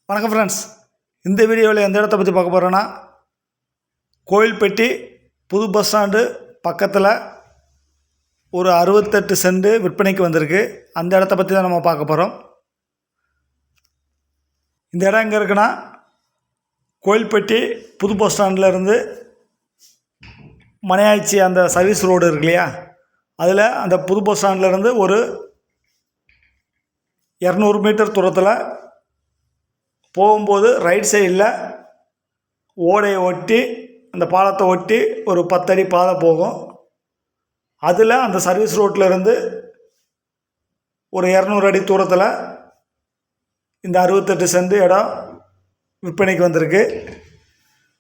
வணக்கம் ஃப்ரெண்ட்ஸ். இந்த வீடியோவில் எந்த இடத்த பற்றி பார்க்க போகிறோன்னா, கோயில்பட்டி புது பஸ் ஸ்டாண்டு பக்கத்தில் ஒரு 68 சென்ட் விற்பனைக்கு வந்திருக்கு. அந்த இடத்த பற்றி தான் நம்ம பார்க்க போகிறோம். இந்த இடம் எங்கே இருக்குன்னா, கோயில்பட்டி புது பஸ் ஸ்டாண்ட்லேருந்து மனையாச்சி அந்த சர்வீஸ் ரோடு இருக்கு இல்லையா, அதில் அந்த புது பஸ் ஸ்டாண்ட்லேருந்து ஒரு 200 மீட்டர் தூரத்தில் போகும்போது ரைட் சைடில் ஓடையை ஒட்டி அந்த பாலத்தை ஒட்டி ஒரு 10 அடி பாதை போகும். அதில் அந்த சர்வீஸ் ரோட்டில் இருந்து ஒரு 200 அடி தூரத்தில் இந்த 68 சென்ட் இடம் விற்பனைக்கு வந்திருக்கு.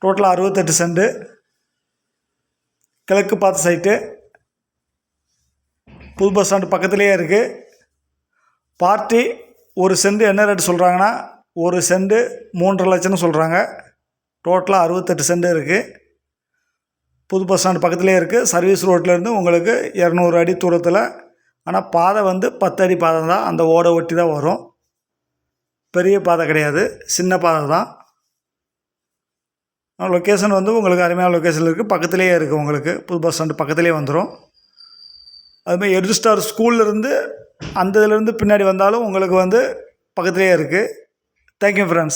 டோட்டலாக 68 சென்ட், கிழக்கு பார்த்த சைட்டு, புது பஸ் ஸ்டாண்டு பக்கத்துலேயே இருக்குது. பார்ட்டி ஒரு சென்ட் என்ன ரேட்டு சொல்கிறாங்கன்னா, ஒரு சென்ட் 3.5 லட்சம்னு சொல்கிறாங்க. டோட்டலாக 68 சென்ட் இருக்குது. புது பஸ் ஸ்டாண்டு பக்கத்துலேயே இருக்குது. சர்வீஸ் ரோட்லேருந்து உங்களுக்கு 200 அடி தூரத்தில். ஆனால் பாதை 10 அடி பாதை தான், அந்த ஓடை ஒட்டி தான் வரும். பெரிய பாதை கிடையாது, சின்ன பாதை தான். லொக்கேஷன் உங்களுக்கு அருமையான லொக்கேஷன் இருக்குது. பக்கத்துலேயே இருக்குது, உங்களுக்கு புது பஸ் ஸ்டாண்டு பக்கத்துலேயே வந்துடும். அதுமாதிரி எட்ஜஸ்டார் ஸ்கூல்லேருந்து அந்த இதுலேருந்து பின்னாடி வந்தாலும் உங்களுக்கு பக்கத்துலேயே இருக்குது. Thank you friends.